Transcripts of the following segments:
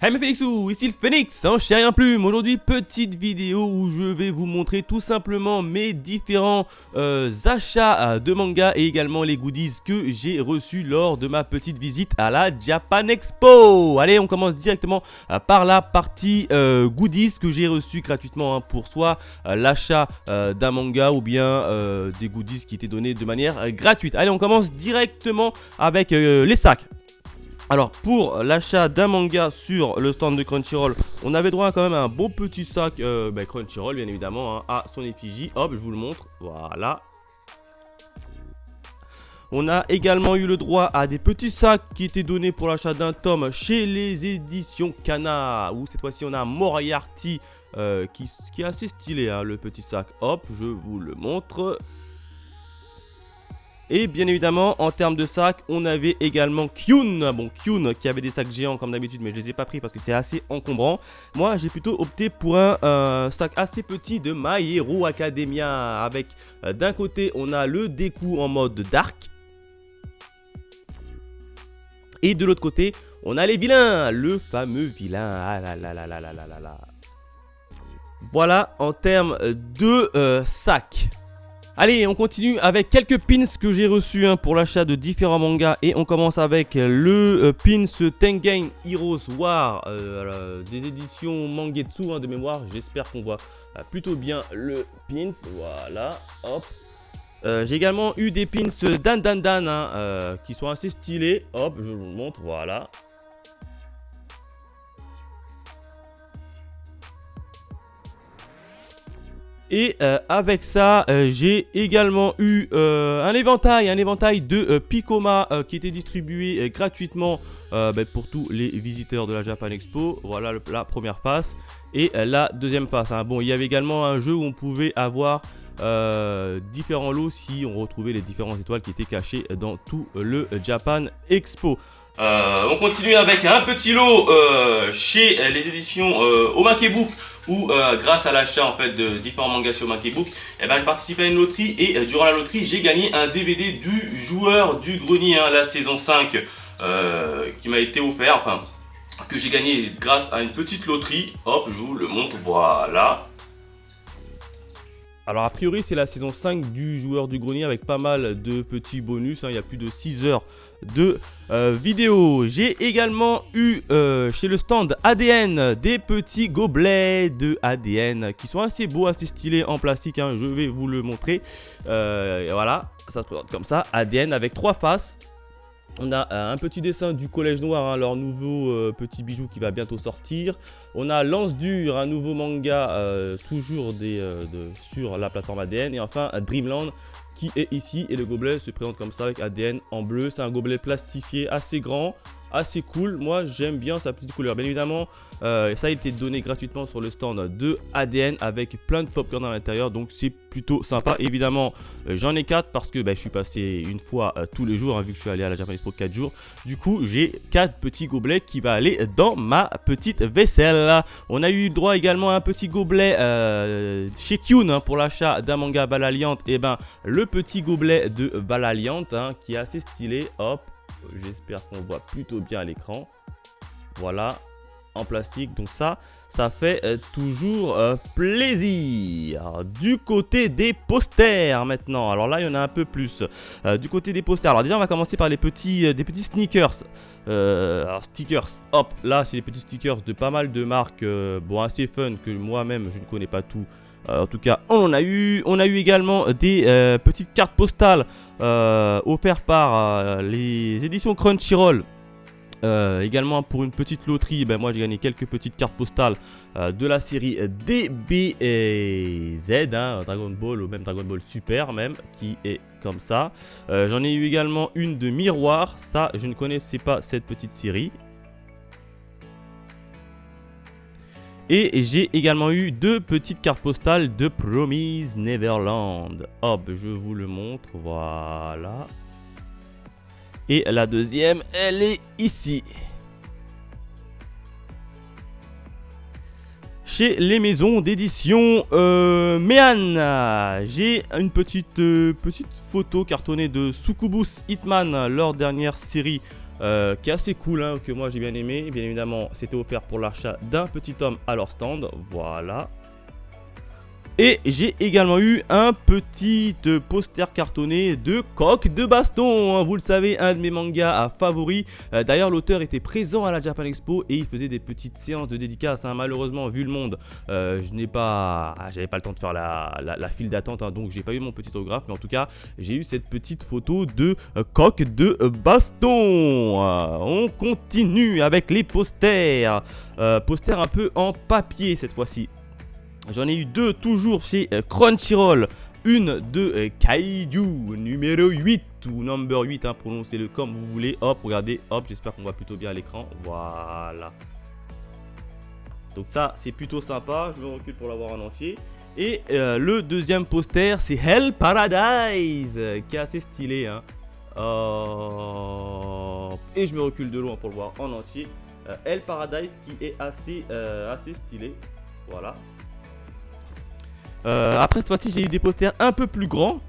Hey mes Phoenixous, ici le Phoenix, en chair et en plume. Aujourd'hui, petite vidéo où je vais vous montrer tout simplement mes différents achats de manga et également les goodies que j'ai reçus lors de ma petite visite à la Japan Expo. Allez, on commence directement par la partie goodies que j'ai reçus gratuitement pour soit l'achat d'un manga ou bien des goodies qui étaient donnés de manière gratuite. Allez, on commence directement avec les sacs. Alors pour l'achat d'un manga sur le stand de Crunchyroll, on avait droit à quand même un bon petit sac Crunchyroll bien évidemment hein, à son effigie. Hop, je vous le montre, voilà. On a également eu le droit à des petits sacs qui étaient donnés pour l'achat d'un tome chez les éditions Kana. Où cette fois-ci on a un Moriarty qui est assez stylé hein, le petit sac. Hop, je vous le montre. Et bien évidemment, en termes de sacs, on avait également Kyun. Bon, Kyun qui avait des sacs géants comme d'habitude, mais je les ai pas pris parce que c'est assez encombrant. Moi, j'ai plutôt opté pour un sac assez petit de My Hero Academia. Avec d'un côté, on a le Deku en mode Dark. Et de l'autre côté, on a les vilains. Le fameux vilain. Ah là là là là là là là là. Voilà en termes de sacs. Allez, on continue avec quelques pins que j'ai reçus hein, pour l'achat de différents mangas. Et on commence avec le pins Tengen Heroes War des éditions Mangetsu hein, de mémoire. J'espère qu'on voit plutôt bien le pins. Voilà, hop. J'ai également eu des pins Dan Dan Dan hein, qui sont assez stylés. Hop, je vous le montre, voilà. Et avec ça, j'ai également eu un éventail de Piccoma qui était distribué gratuitement pour tous les visiteurs de la Japan Expo. Voilà la première face et la deuxième face. Hein. Bon, il y avait également un jeu où on pouvait avoir différents lots si on retrouvait les différentes étoiles qui étaient cachées dans tout le Japan Expo. On continue avec un petit lot chez les éditions Omakebook où grâce à l'achat en fait de différents mangas chez Omakebook, je participais à une loterie et durant la loterie j'ai gagné un DVD du joueur du grenier, hein, la saison 5 qui m'a été offert, enfin que j'ai gagné grâce à une petite loterie. Hop, je vous le montre, voilà. Alors a priori c'est la saison 5 du joueur du grenier avec pas mal de petits bonus, hein. Il y a plus de 6 heures de vidéo. J'ai également eu chez le stand ADN des petits gobelets de ADN qui sont assez beaux, assez stylés en plastique hein. Je vais vous le montrer. Voilà, ça se présente comme ça, ADN avec 3 faces. On a un petit dessin du Collège Noir, hein, leur nouveau petit bijou qui va bientôt sortir. On a Lance Dur, un nouveau manga toujours sur la plateforme ADN. Et enfin Dreamland qui est ici. Et le gobelet se présente comme ça avec ADN en bleu. C'est un gobelet plastifié assez grand, assez cool. Moi j'aime bien sa petite couleur. Bien évidemment ça a été donné gratuitement sur le stand de ADN avec plein de popcorn à l'intérieur. Donc c'est plutôt sympa. Évidemment j'en ai 4 parce que je suis passé une fois tous les jours hein, vu que je suis allé à la Japan Expo 4 jours. Du coup j'ai 4 petits gobelets qui va aller dans ma petite vaisselle. On a eu droit également à un petit gobelet chez Kyun hein, pour l'achat d'un manga Valaliant. Et le petit gobelet de Valaliant hein, qui est assez stylé. Hop, j'espère qu'on voit plutôt bien à l'écran. Voilà, en plastique. Donc ça fait toujours plaisir. Du côté des posters maintenant. Alors là, il y en a un peu plus. Du côté des posters. Alors déjà, on va commencer par des petits sneakers. Alors stickers. Hop, là, c'est des petits stickers de pas mal de marques. Bon, assez fun que moi-même, je ne connais pas tout. En tout cas, on a eu également des petites cartes postales offertes par les éditions Crunchyroll. Également pour une petite loterie, moi j'ai gagné quelques petites cartes postales de la série DBZ, hein, Dragon Ball ou même Dragon Ball Super même, qui est comme ça. J'en ai eu également une de Miroir, ça je ne connaissais pas cette petite série. Et j'ai également eu 2 petites cartes postales de Promise Neverland. Hop, je vous le montre, voilà. Et la deuxième, elle est ici. Chez les maisons d'édition Mehan, j'ai une petite photo cartonnée de Succubus Hitman, leur dernière série qui est assez cool, hein, que moi j'ai bien aimé. Bien évidemment, c'était offert pour l'achat d'un petit homme à leur stand. Voilà. Et j'ai également eu un petit poster cartonné de Coq de Baston. Vous le savez, un de mes mangas favoris. D'ailleurs, l'auteur était présent à la Japan Expo et il faisait des petites séances de dédicaces. Hein. Malheureusement, vu le monde, j'avais pas le temps de faire la file d'attente, hein, donc j'ai pas eu mon petit autographe. Mais en tout cas, j'ai eu cette petite photo de Coq de Baston. On continue avec les posters. Posters un peu en papier cette fois-ci. J'en ai eu deux toujours chez Crunchyroll. Une de Kaiju numéro 8 ou number 8, hein, prononcez-le comme vous voulez. Hop, regardez, hop, j'espère qu'on voit plutôt bien à l'écran. Voilà. Donc ça, c'est plutôt sympa. Je me recule pour l'avoir en entier. Et le deuxième poster, c'est Hell Paradise, qui est assez stylé. Hein. Et je me recule de loin pour le voir en entier. Hell Paradise qui est assez stylé. Voilà. Après cette fois-ci j'ai eu des posters un peu plus grands.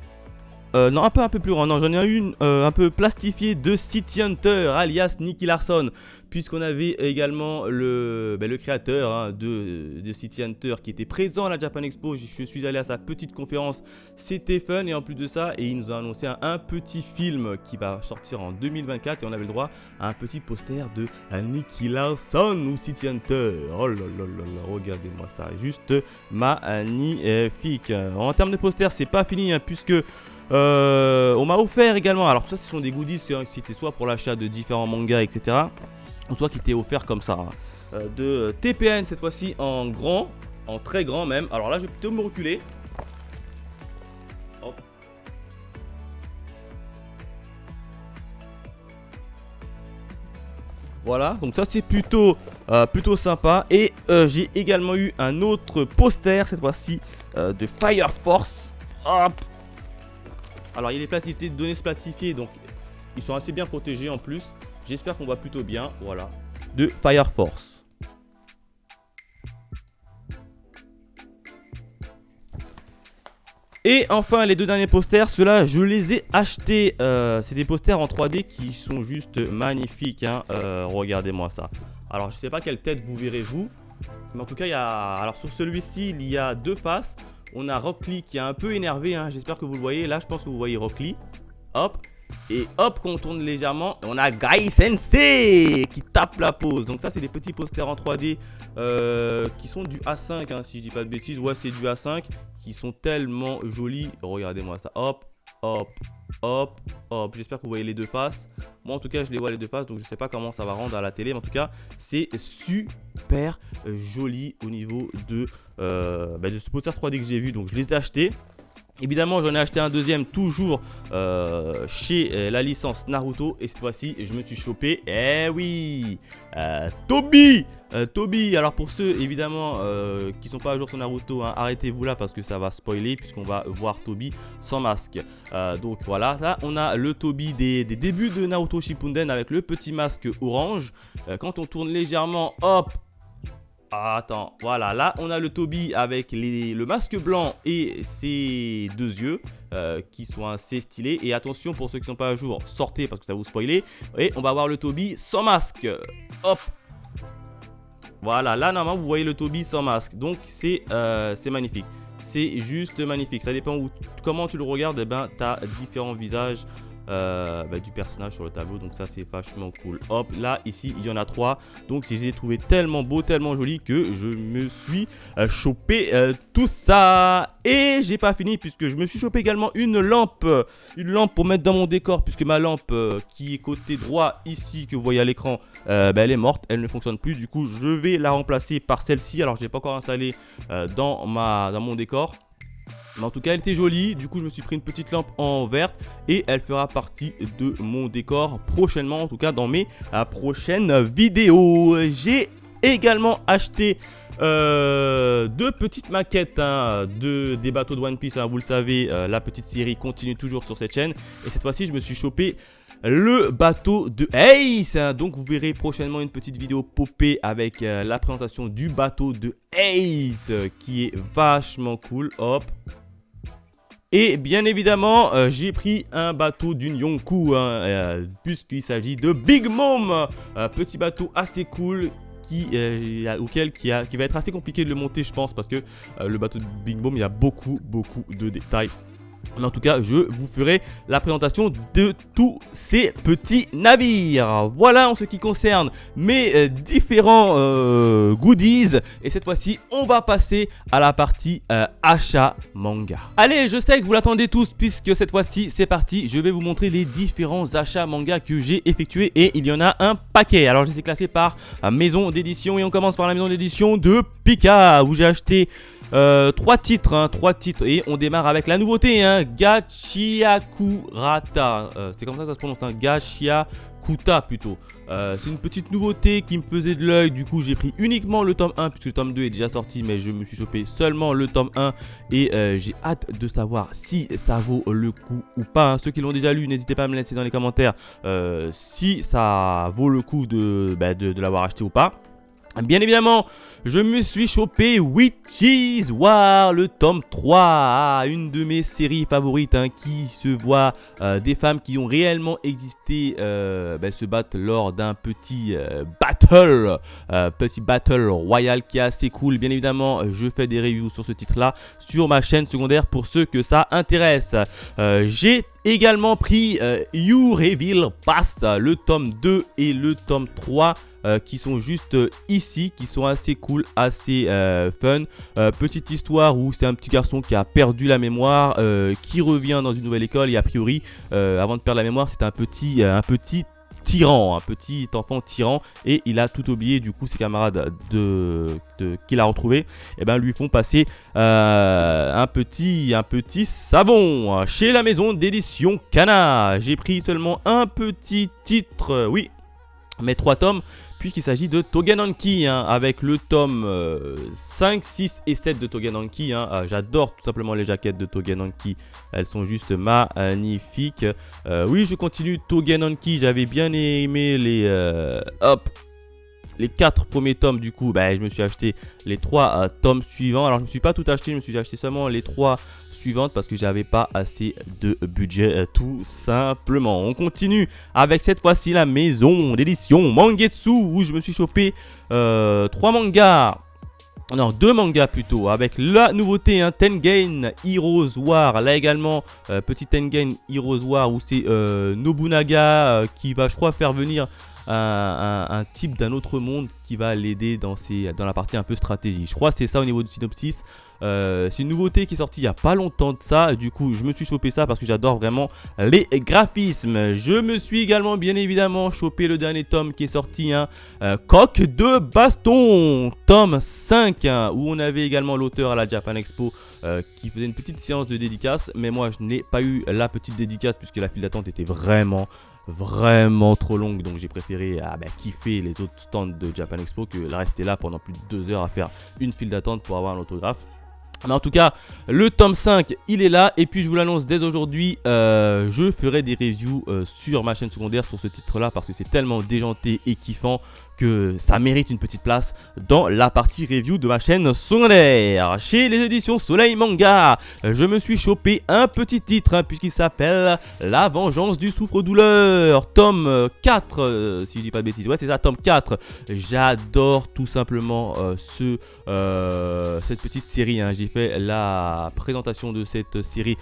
Non, un peu plus grand. Non, j'en ai eu une un peu plastifiée de City Hunter, alias Nicky Larson. Puisqu'on avait également le créateur, hein, de City Hunter qui était présent à la Japan Expo. Je suis allé à sa petite conférence, c'était fun. Et en plus de ça, il nous a annoncé un petit film qui va sortir en 2024. Et on avait le droit à un petit poster de Nicky Larson ou City Hunter. Oh là là là là, regardez-moi ça, juste magnifique. En termes de poster, c'est pas fini, hein, puisque on m'a offert également, alors tout ça ce sont des goodies, c'était soit pour l'achat de différents mangas, etc. Ou soit qui étaient offerts comme ça, hein, de TPN cette fois-ci en grand, en très grand même. Alors là je vais plutôt me reculer. Hop. Voilà, donc ça c'est plutôt sympa. Et j'ai également eu un autre poster cette fois-ci de Fire Force. Hop. Alors il est des données platifiées, donc ils sont assez bien protégés en plus. J'espère qu'on voit plutôt bien, voilà, de Fire Force. Et enfin les deux derniers posters, ceux-là je les ai achetés. C'est des posters en 3D qui sont juste magnifiques, hein. Regardez-moi ça. Alors je sais pas quelle tête vous verrez vous, mais en tout cas il y a... Alors sur celui-ci il y a deux faces. On a Rock Lee qui est un peu énervé, hein. J'espère que vous le voyez. Là, je pense que vous voyez Rock Lee. Hop. Et hop, quand on tourne légèrement, on a Gai Sensei qui tape la pose. Donc ça, c'est des petits posters en 3D qui sont du A5, hein, si je dis pas de bêtises. Ouais, c'est du A5 qui sont tellement jolis. Regardez-moi ça. Hop, hop, hop, hop. J'espère que vous voyez les deux faces. Moi, en tout cas, je les vois les deux faces. Donc, je sais pas comment ça va rendre à la télé. Mais en tout cas, c'est super joli au niveau de ce poster 3D que j'ai vu. Donc, je les ai achetés. Évidemment, j'en ai acheté un deuxième toujours chez la licence Naruto. Et cette fois-ci, je me suis chopé, oui, Toby. Alors pour ceux évidemment qui sont pas à jour sur Naruto, hein, arrêtez-vous là parce que ça va spoiler puisqu'on va voir Toby sans masque. Donc voilà, là on a le Toby des débuts de Naruto Shippuden avec le petit masque orange. Quand on tourne légèrement, hop. Attends, voilà, là on a le Toby avec le masque blanc et ses deux yeux qui sont assez stylés. Et attention pour ceux qui ne sont pas à jour, sortez parce que ça va vous spoiler. Et on va voir le Toby sans masque. Hop. Voilà, là normalement vous voyez le Toby sans masque. Donc c'est magnifique. C'est juste magnifique. Ça dépend comment tu le regardes, tu as différents visages. Du personnage sur le tableau, donc ça c'est vachement cool. Hop, là ici il y en a 3, donc je les ai trouvés tellement beaux, tellement jolis que je me suis chopé tout ça. Et j'ai pas fini puisque je me suis chopé également une lampe pour mettre dans mon décor, puisque ma lampe qui est côté droit ici que vous voyez à l'écran, elle est morte, elle ne fonctionne plus. Du coup je vais la remplacer par celle-ci. Alors je l'ai pas encore installée dans mon décor. Mais en tout cas elle était jolie, du coup je me suis pris une petite lampe en verte et elle fera partie de mon décor prochainement, en tout cas dans mes prochaines vidéos. J'ai également acheté deux petites maquettes, hein, des bateaux de One Piece, hein, vous le savez, la petite série continue toujours sur cette chaîne. Et cette fois-ci je me suis chopé le bateau de Ace, hein. Donc vous verrez prochainement une petite vidéo popée avec la présentation du bateau de Ace qui est vachement cool. Hop. Et bien évidemment, j'ai pris un bateau d'une Yonkou, hein, puisqu'il s'agit de Big Mom. Petit bateau assez cool. Qui va être assez compliqué de le monter, je pense, parce que le bateau de Big Mom, il y a beaucoup de détails. Mais en tout cas, je vous ferai la présentation de tous ces petits navires. Voilà en ce qui concerne mes différents goodies. Et cette fois-ci, on va passer à la partie achat manga. Allez, je sais que vous l'attendez tous, puisque cette fois-ci, c'est parti. Je vais vous montrer les différents achats manga que j'ai effectués. Et il y en a un paquet. Alors, je les ai classés par maison d'édition. Et on commence par la maison d'édition de Pika, où j'ai acheté 3 titres, et on démarre avec la nouveauté, Gachiakurata, c'est comme ça que ça se prononce, Gachiakuta plutôt. C'est une petite nouveauté qui me faisait de l'œil, du coup j'ai pris uniquement le tome 1 puisque le tome 2 est déjà sorti, mais je me suis chopé seulement le tome 1 et j'ai hâte de savoir si ça vaut le coup ou pas. Ceux qui l'ont déjà lu, n'hésitez pas à me laisser dans les commentaires si ça vaut le coup de l'avoir acheté ou pas. Bien évidemment, je me suis chopé Witch's War, le tome 3, une de mes séries favorites qui se voit des femmes qui ont réellement existé se battre lors d'un petit battle royal qui est assez cool. Bien évidemment, je fais des reviews sur ce titre-là sur ma chaîne secondaire pour ceux que ça intéresse. J'ai également pris You Reveal Past, le tome 2 et le tome 3. Qui sont juste ici, qui sont assez cool, assez fun. Petite histoire où c'est un petit garçon qui a perdu la mémoire, qui revient dans une nouvelle école et a priori, avant de perdre la mémoire, c'est un petit tyran, un petit enfant tyran, et il a tout oublié. Du coup, ses camarades qu'il a retrouvé, lui font passer un petit savon chez la maison d'édition Kana. J'ai pris seulement un petit titre, oui, mais 3 tomes, puisqu'il s'agit de Togenanki, avec le tome 5, 6 et 7 de Togenanki. J'adore tout simplement les jaquettes de Togenanki, elles sont juste magnifiques. Oui, je continue Togenanki, j'avais bien aimé les 4 premiers tomes. Du coup, je me suis acheté les 3 tomes suivants. Alors, je ne me suis pas tout acheté, je me suis acheté seulement les 3 suivantes parce que j'avais pas assez de budget, tout simplement. On continue avec cette fois-ci la maison d'édition Mangetsu, où je me suis chopé 2 mangas plutôt, avec la nouveauté Tengen Heroes War. Là également, petit Tengen Heroes War où c'est Nobunaga qui va, je crois, faire venir un type d'un autre monde qui va l'aider dans la partie un peu stratégie. Je crois que c'est ça au niveau du synopsis. C'est une nouveauté qui est sortie il n'y a pas longtemps de ça. Du coup, je me suis chopé ça parce que j'adore vraiment les graphismes. Je me suis également, bien évidemment, chopé le dernier tome qui est sorti, Coq de baston, tome 5, où on avait également l'auteur à la Japan Expo qui faisait une petite séance de dédicace. Mais moi, je n'ai pas eu la petite dédicace puisque la file d'attente était vraiment trop longue, donc j'ai préféré kiffer les autres stands de Japan Expo que de rester là pendant plus de 2 heures à faire une file d'attente pour avoir un autographe. Mais en tout cas, le tome 5, il est là. Et puis je vous l'annonce dès aujourd'hui, je ferai des reviews sur ma chaîne secondaire sur ce titre-là, parce que c'est tellement déjanté et kiffant que ça mérite une petite place dans la partie review de ma chaîne secondaire. Chez les éditions Soleil Manga, je me suis chopé un petit titre, puisqu'il s'appelle La Vengeance du Souffre-Douleur, tome 4, si je dis pas de bêtises. Ouais, c'est ça, tome 4. J'adore tout simplement cette petite série. J'ai fait la présentation de cette série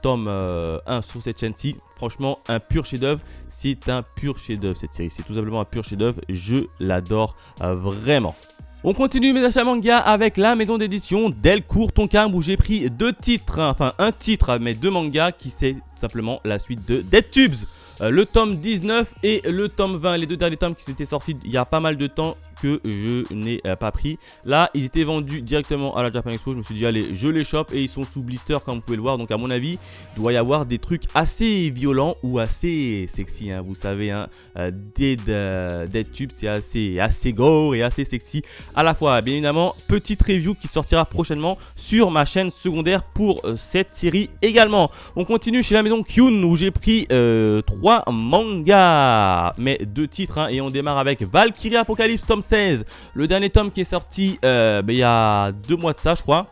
tome 1 sur cette chaîne-ci. Franchement, un pur chef-d'œuvre. C'est un pur chef-d'œuvre cette série. C'est tout simplement un pur chef-d'œuvre. Je l'adore vraiment. On continue mes achats manga avec la maison d'édition Delcourt Tonkam, où j'ai pris 2 titres, enfin un titre, mais 2 mangas qui c'est tout simplement la suite de Dead Tubes. Le tome 19 et le tome 20, les 2 derniers tomes qui s'étaient sortis il y a pas mal de temps que je n'ai pas pris. Là, ils étaient vendus directement à la Japan Expo. Je me suis dit, allez, je les chope et ils sont sous blister comme vous pouvez le voir. Donc, à mon avis, il doit y avoir des trucs assez violents ou assez sexy. Vous savez, Dead Tube, c'est assez gore et assez sexy à la fois. Bien évidemment, petite review qui sortira prochainement sur ma chaîne secondaire pour cette série également. On continue chez la maison Kyun, où j'ai pris 3 mangas, mais 2 titres. Et on démarre avec Valkyrie Apocalypse tome 16, le dernier tome qui est sorti il y a 2 mois de ça, je crois.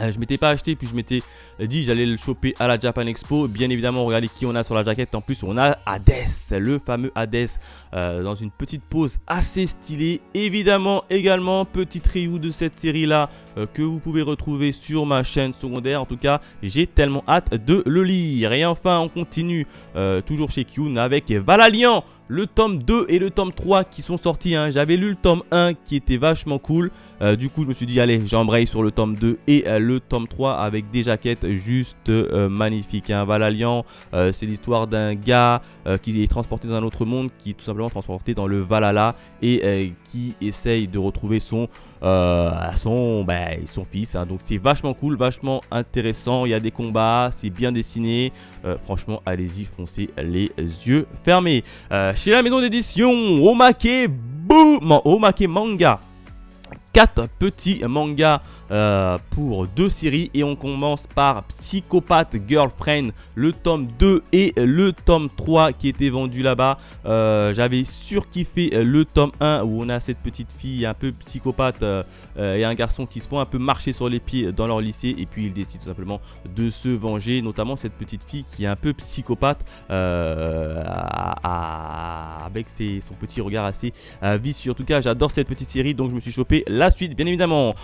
Je m'étais pas acheté, puis je m'étais dit j'allais le choper à la Japan Expo. Bien évidemment, regardez qui on a sur la jaquette. En plus, on a Hades, le fameux Hades, dans une petite pose assez stylée. Évidemment, également, petite review de cette série-là que vous pouvez retrouver sur ma chaîne secondaire. En tout cas, j'ai tellement hâte de le lire. Et enfin, on continue toujours chez Kyun avec Valaliant, le tome 2 et le tome 3 qui sont sortis. J'avais lu le tome 1 qui était vachement cool. Du coup, je me suis dit, allez, j'embraye sur le tome 2 et le tome 3 avec des jaquettes juste magnifiques. Valaliant, c'est l'histoire d'un gars qui est transporté dans un autre monde, qui est tout simplement transporté dans le Valhalla et qui essaye de retrouver son fils. Donc, c'est vachement cool, vachement intéressant. Il y a des combats, c'est bien dessiné. Franchement, allez-y, foncez les yeux fermés. Chez la maison d'édition Omake Manga. 4 petits mangas pour 2 séries et on commence par Psychopathe Girlfriend, le tome 2 et le tome 3 qui était vendu là-bas. J'avais surkiffé le tome 1 où on a cette petite fille un peu psychopathe et un garçon qui se font un peu marcher sur les pieds dans leur lycée et puis ils décident tout simplement de se venger, notamment cette petite fille qui est un peu psychopathe avec son petit regard assez vicieux. En tout cas, j'adore cette petite série, donc je me suis chopé la suite bien évidemment.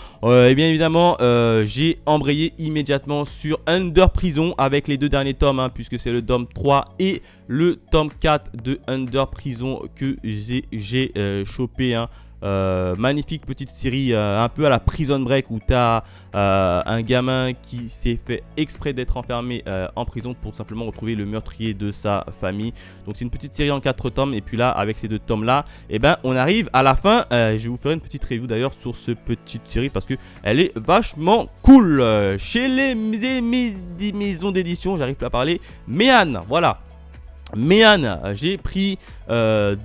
J'ai embrayé immédiatement sur Under Prison avec les 2 derniers tomes, puisque c'est le tome 3 et le tome 4 de Under Prison que j'ai chopé. Magnifique petite série un peu à la Prison Break où tu as un gamin qui s'est fait exprès d'être enfermé en prison pour simplement retrouver le meurtrier de sa famille. Donc c'est une petite série en 4 tomes et puis là avec ces 2 tomes là on arrive à la fin. Je vais vous faire une petite review d'ailleurs sur cette petite série parce que elle est vachement cool. Chez les maisons d'édition, j'arrive plus à parler, Méan, voilà. Méan, j'ai pris 2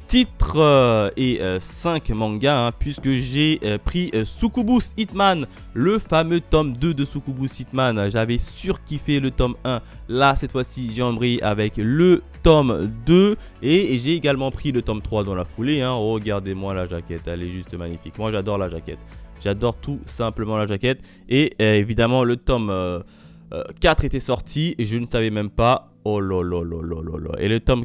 titres et 5 mangas puisque j'ai pris Succubus Hitman, le fameux tome 2 de Succubus Hitman. J'avais surkiffé le tome 1. Là, cette fois-ci, j'ai embrayé avec le tome 2 et j'ai également pris le tome 3 dans la foulée. Regardez-moi la jaquette, elle est juste magnifique. Moi, j'adore la jaquette. J'adore tout simplement la jaquette. Et évidemment, le tome 4 était sorti et je ne savais même pas. Oh là là là là là là. Et le tome,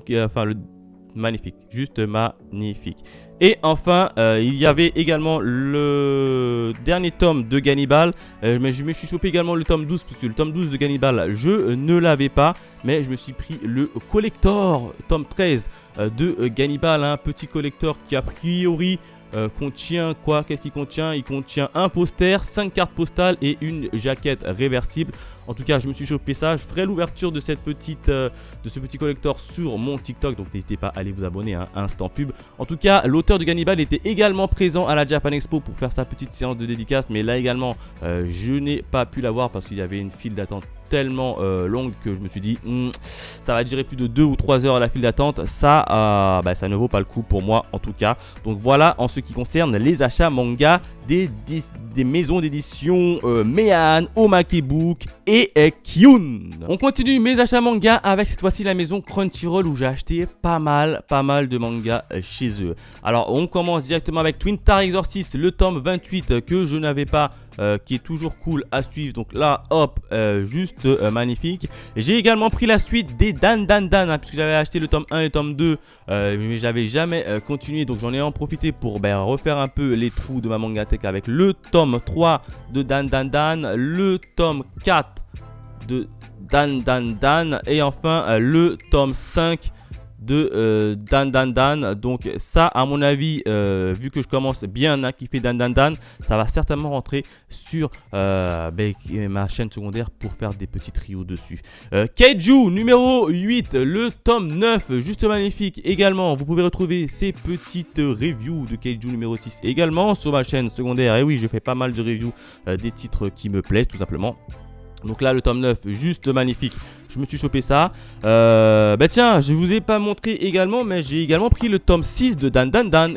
magnifique, juste magnifique. Et enfin, il y avait également le dernier tome de Gannibal. Mais je me suis chopé également le tome 12, parce que le tome 12 de Gannibal, je ne l'avais pas. Mais je me suis pris le collector, tome 13 de Gannibal. Un petit collector qui a priori contient quoi? Qu'est-ce qu'il contient? Il contient un poster, 5 cartes postales et une jaquette réversible. En tout cas, je me suis chopé ça. Je ferai l'ouverture de ce petit collector sur mon TikTok. Donc, n'hésitez pas à aller vous abonner, instant pub. En tout cas, l'auteur de Gannibal était également présent à la Japan Expo pour faire sa petite séance de dédicace. Mais là également, je n'ai pas pu l'avoir parce qu'il y avait une file d'attente tellement longue que je me suis dit ça va durer plus de 2 ou 3 heures à la file d'attente. Ça ne vaut pas le coup pour moi en tout cas. Donc voilà en ce qui concerne les achats manga des maisons d'édition Méan, Omake Book et Kyun. On continue mes achats manga avec cette fois-ci la maison Crunchyroll où j'ai acheté pas mal de mangas chez eux. Alors on commence directement avec Twin Star Exorcist, le tome 28 que je n'avais pas, qui est toujours cool à suivre. Donc là hop, juste magnifique. J'ai également pris la suite des Dan puisque j'avais acheté le tome 1 et le tome 2 mais j'avais jamais continué, donc j'en ai en profité pour refaire un peu les trous de ma mangatech avec le tome 3 de Dan, le tome 4 de Dan et enfin le tome 5 de Dan. Donc ça à mon avis, vu que je commence bien à kiffer Dan, ça va certainement rentrer sur ma chaîne secondaire pour faire des petits trios dessus. Kaiju numéro 8, le tome 9, juste magnifique également. Vous pouvez retrouver ces petites reviews de Kaiju numéro 6 également sur ma chaîne secondaire. Et oui, je fais pas mal de reviews des titres qui me plaisent tout simplement. Donc là le tome 9 juste magnifique, je me suis chopé ça. Tiens, je vous ai pas montré également, mais j'ai également pris le tome 6 de Dan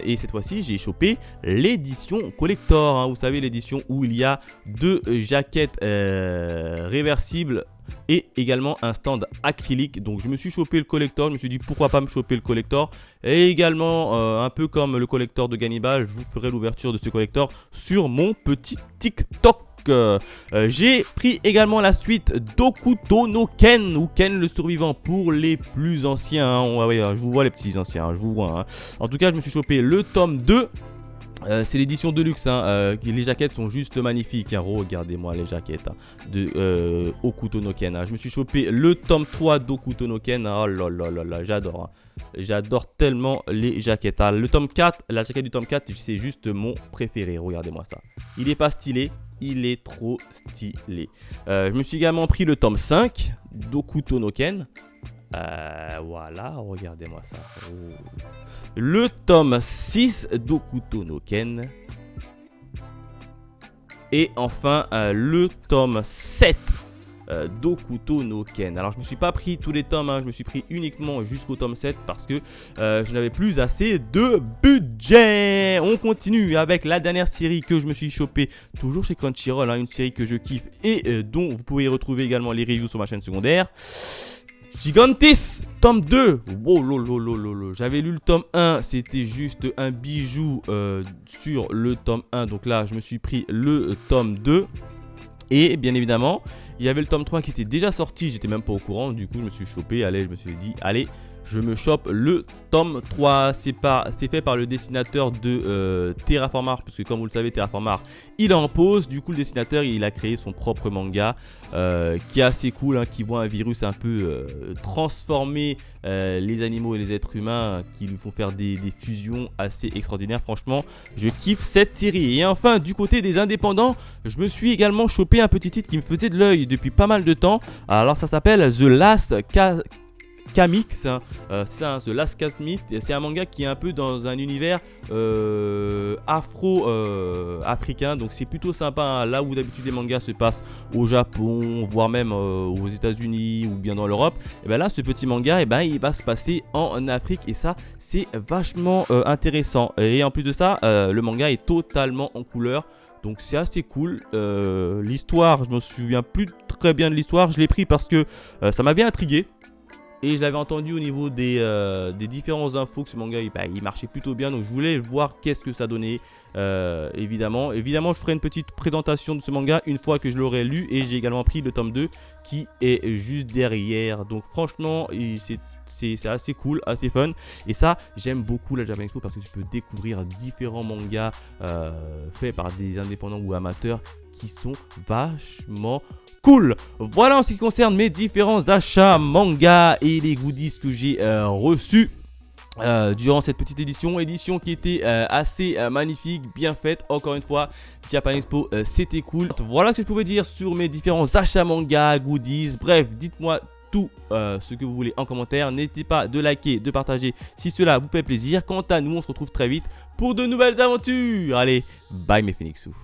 et cette fois-ci j'ai chopé l'édition collector, vous savez l'édition où il y a 2 jaquettes réversibles et également un stand acrylique. Donc je me suis chopé le collector, je me suis dit pourquoi pas me choper le collector. Et également un peu comme le collector de Gannibal, je vous ferai l'ouverture de ce collector sur mon petit TikTok. J'ai pris également la suite d'Okuto no Ken, ou Ken le survivant pour les plus anciens. Hein. Ouais, je vous vois les petits anciens, hein, je vous vois. Hein. En tout cas, je me suis chopé le tome 2. C'est l'édition de luxe, hein. Les jaquettes sont juste magnifiques, hein. Regardez-moi les jaquettes hein, de Okuto no Ken. Hein. Je me suis chopé le tome 3 d'Okuto no Ken. Oh là là là là, j'adore. Hein. J'adore tellement les jaquettes. Hein. Le tome 4, la jaquette du tome 4, c'est juste mon préféré. Regardez-moi ça. Il est pas stylé, il est trop stylé. Je me suis également pris le tome 5 d'Okuto no Ken. Voilà, regardez-moi ça. Oh. Le tome 6 d'Okuto no Ken. Et enfin, le tome 7 d'Okuto no Ken. Alors, je ne me suis pas pris tous les tomes, hein, je me suis pris uniquement jusqu'au tome 7 parce que je n'avais plus assez de budget. On continue avec la dernière série que je me suis chopé, toujours chez Crunchyroll, hein, une série que je kiffe et dont vous pouvez retrouver également les reviews sur ma chaîne secondaire. Gigantis, tome 2. Wow, lolo. J'avais lu le tome 1, c'était juste un bijou sur le tome 1. Donc là, je me suis pris le tome 2. Et bien évidemment, il y avait le tome 3 qui était déjà sorti. J'étais même pas au courant. Du coup, je me suis chopé. Allez, je me suis dit, allez, je me chope le tome 3. C'est fait par le dessinateur de Terraformars. Parce que comme vous le savez, Terraformars, il est en pause. Du coup, le dessinateur, il a créé son propre manga qui est assez cool. Hein, qui voit un virus un peu transformer les animaux et les êtres humains. Qui lui font faire des fusions assez extraordinaires. Franchement, je kiffe cette série. Et enfin, du côté des indépendants, je me suis également chopé un petit titre qui me faisait de l'œil depuis pas mal de temps. Alors, ça s'appelle The Last Kamix, hein. C'est ça, hein, The Last Kamix, c'est un manga qui est un peu dans un univers afro-africain, donc c'est plutôt sympa, hein. Là où d'habitude les mangas se passent au Japon, voire même aux États-Unis ou bien dans l'Europe, et bien là ce petit manga, et ben, il va se passer en Afrique et ça c'est vachement intéressant. Et en plus de ça, le manga est totalement en couleur. Donc c'est assez cool. L'histoire, je me souviens plus très bien de l'histoire, je l'ai pris parce que ça m'avait intrigué. Et je l'avais entendu au niveau des différentes infos que ce manga il marchait plutôt bien. Donc je voulais voir qu'est-ce que ça donnait. Évidemment, je ferai une petite présentation de ce manga une fois que je l'aurai lu. Et j'ai également pris le tome 2 qui est juste derrière. Donc franchement, c'est assez cool, assez fun. Et ça, j'aime beaucoup la Japan Expo parce que tu peux découvrir différents mangas faits par des indépendants ou amateurs qui sont vachement cool. Voilà en ce qui concerne mes différents achats manga et les goodies que j'ai reçus durant cette petite édition qui était assez magnifique, bien faite. Encore une fois, Japan Expo, c'était cool. Voilà ce que je pouvais dire sur mes différents achats manga, goodies. Bref, dites-moi tout ce que vous voulez en commentaire. N'hésitez pas de liker, de partager si cela vous fait plaisir. Quant à nous, on se retrouve très vite pour de nouvelles aventures. Allez, bye mes Phoenixous.